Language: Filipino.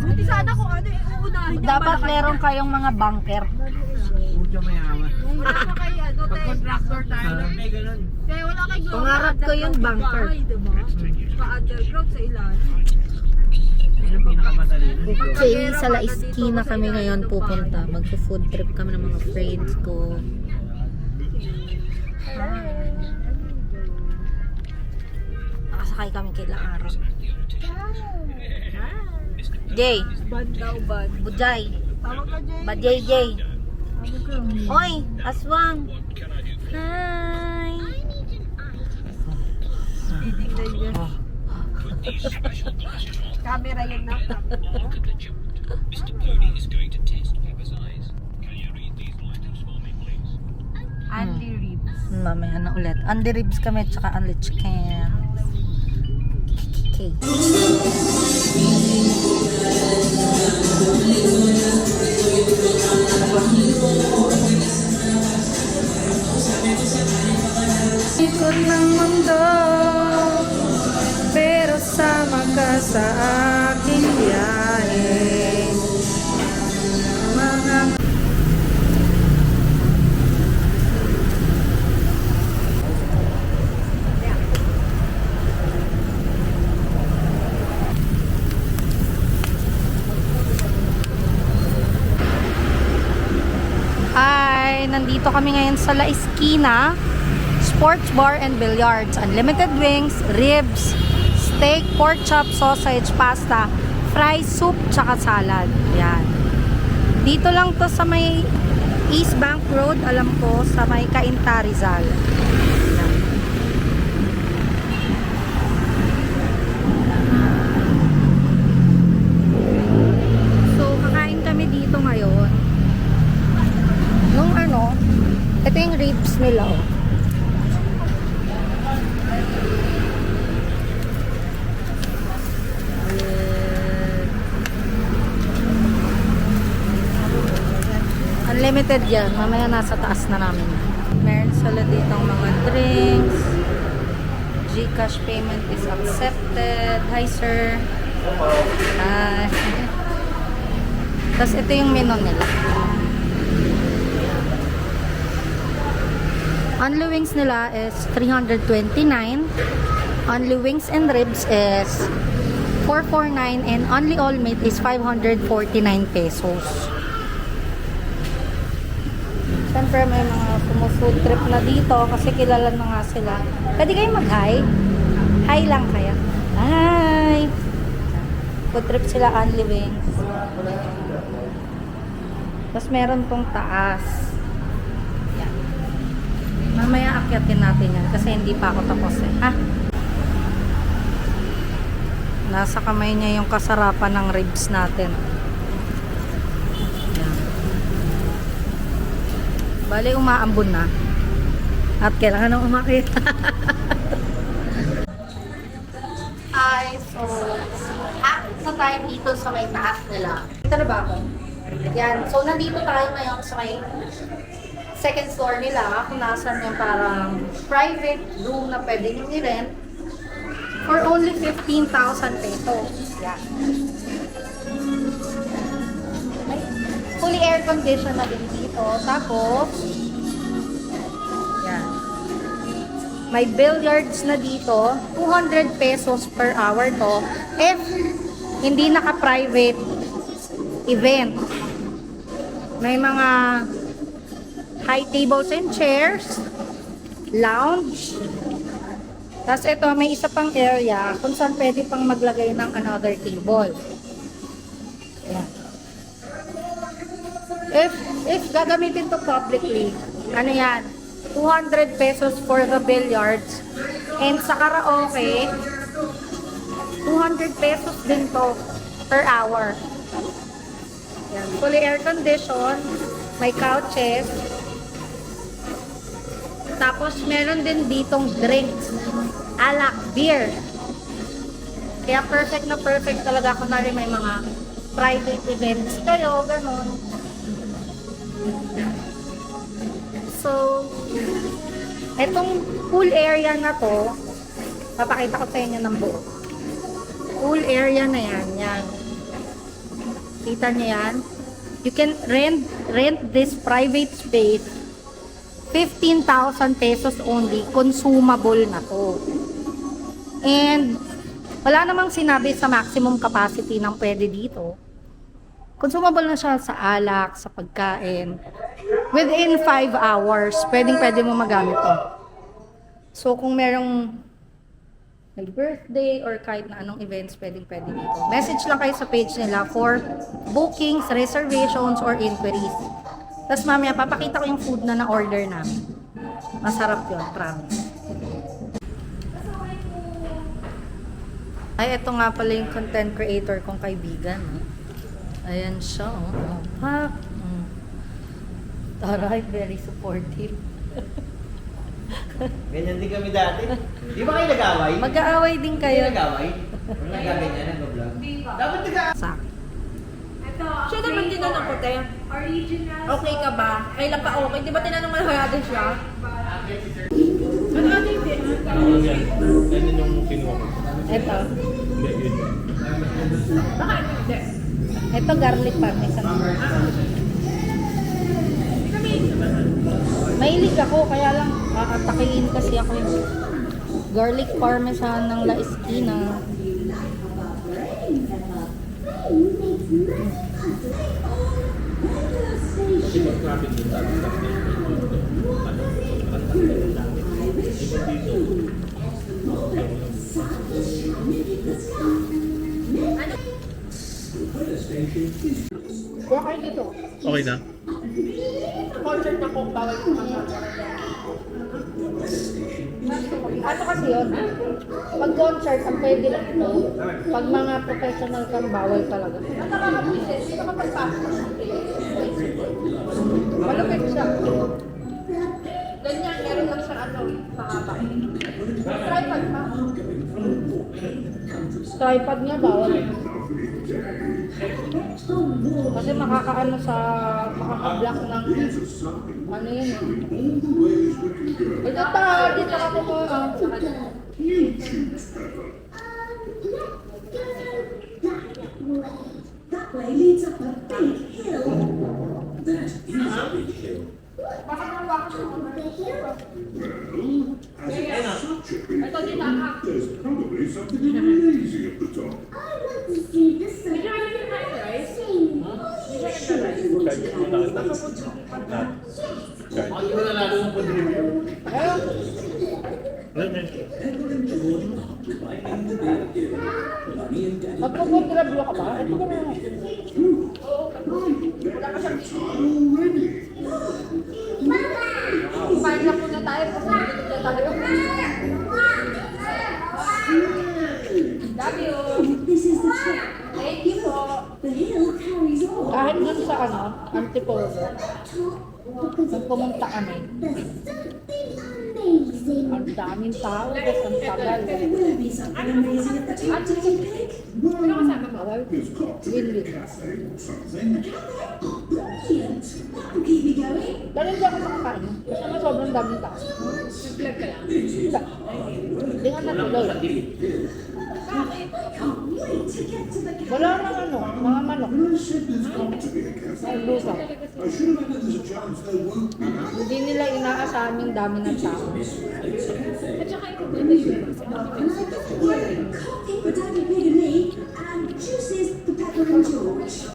Buti sana kung ano, uunahin niya. Dapat meron kayong mga bunker. Wala pa kayo, ano, Contractor tayo na may ganun. Kaya wala kayo. Pangarap ko yung bunker. Diba? Pa-underground sa ilalim. Yun ang pinakamadali. Okay, sa La Esquina kami ngayon pupunta. Magpo-food trip kami ng mga friends ko. Nakasakay kami kay Laaro. Jay, Bad daw, bad. Bujay, Tawag ka, Jay. Bajay Jay. Oy, aswang. Hi. Titignan niya. Camera yun na. Andy ribs. Mamaya na ulit. Andy ribs kami tsaka andy chicken. Okay. Ikot ng mundo, pero sama ka sa aking biyahe. Mga Hi! Nandito kami ngayon sa La Esquina Sports Bar and Billiards. Unlimited wings, ribs, steak, pork chop, sausage, pasta, fries, soup, tsaka salad. Yan. Dito lang to sa may East Bank Road, alam ko, sa may Cainta, Rizal. Yan. So, kakain kami dito ngayon. Nung ano, ito yung ribs nila, oh. Unlimited yan. Mamaya nasa taas na namin. Meron sila ditong mga drinks. GCash payment is accepted. Hi, sir. Hi. Tapos ito yung menu nila. Only wings nila is 329. Only wings and ribs is 449. And only all meat is 549 pesos. Siyempre may mga food trip na dito kasi kilala na nga sila. Pwede kayo mag-hi? Hi lang kaya. Hi! Food trip sila, only wings. Tapos meron tong taas. Yan. Mamaya akyatin natin yan kasi hindi pa ako tapos eh. Ha? Nasa kamay niya yung kasarapan ng ribs natin. Bale, umaambon na. At kailangan nang umakit. Hi, so act na tayo dito sa may taas nila. Ito na ba ako? Yan. So, nandito tayo ngayon sa may second floor nila. Kung nasan yung parang private room na pwede nyo i-rent for only 15,000 pesos. Yan. Fully air condition na din dito. Tapos, yan. May billiards na dito. 200 pesos per hour to. If hindi naka-private event. May mga high tables and chairs. Lounge. Tapos ito, may isa pang area kung saan pwede pang maglagay ng another table. Yan. If gagamitin to publicly, ano yan, 200 pesos for the billiards. And sa karaoke, 200 pesos din to per hour. Yan. Fully air condition, may couches. Tapos meron din ditong drinks, alak, beer. Kaya perfect na perfect talaga kung may mga private events kayo, ganun. So, etong pool area na to, papakita ko sa inyo ng buo. Pool area na yan. Yan. Kita niyo yan? You can rent this private space 15,000 pesos only. Consumable na to. And wala namang sinabi sa maximum capacity ng pwede dito. Consumable na siya sa alak, sa pagkain. Within 5 hours, pwede mo magamit to. So kung merong may birthday or kahit na anong events, pwede dito. Message lang kayo sa page nila for bookings, reservations, or inquiries. Tapos mamaya, papakita ko yung food na na-order namin. Masarap yun, promise. Ay, ito nga pala yung content creator kong kaibigan. Ayan siya, oh. Pak! Taray, very supportive. Ganyan din kami dati. Di ba kayo nag-away? Mag-aaway din kayo. Nag-away? Wala nagaganyan, nag-vlog. Dapat Sa Siya naman tinanong ko, te. Okay ka ba? Kailan ka okay? Di ba tinanong mo natin siya? Ano natin din? Ganyan yung kinuha ko. ito. Hindi, yun. Baka ano hindi? Ito garlic parmesan. Mahilig ako, kaya lang kakatakiin kasi ako yung garlic parmesan ng La Esquina. Kasi mag-traffic din tayo. Iba dito. Kuha kayo dito. Okay na? Concert na kung bawal yung mga. Ano kasi yun? Pag concert, ang pwede lang ito. Pag mga professional kang bawal talaga. Malupit siya. Ganyan, meron lang siya ano, mahaba. Tripod pa. Tripod niya bawal. Kasi makakaano sa makaka-block ng ano yun eh. Ito pa, dito ako po. That way leads up a big hill. That is a big hill. There's probably something amazing at the top. I want to see the sunrise. Hindi mo na lalo yung contribute. Magpo-contribute ka ba? Ito ka na. Kumain na po na tayo. Kumain na tayo. Love you. This is the track. Thank you po. The hill carries on. Kahit dun sa ano, Antipolo, nung pumunta kami, There's something amazing. ang daming tao, tapos ang tagal. There will be something amazing at the top, don't you think? Ano kasama mo? There's got to be a cafe or something. Brilliant. That will keep me going. Dahil hindi ako makakain, kasi nga sobrang daming tao. Nag-vlog ka lang. Hindi nga natuloy. Can't wait to get to the cafe. Wala nang ano, mga manok. When I said there's got to be a cafe, Ay, lusa. I should have added there's a chance there won't be. Hindi nila inaasahan yung dami ng tao. At saka ito din na yun. Coffee for Daddy Pig and me, and juices for Pepper and George.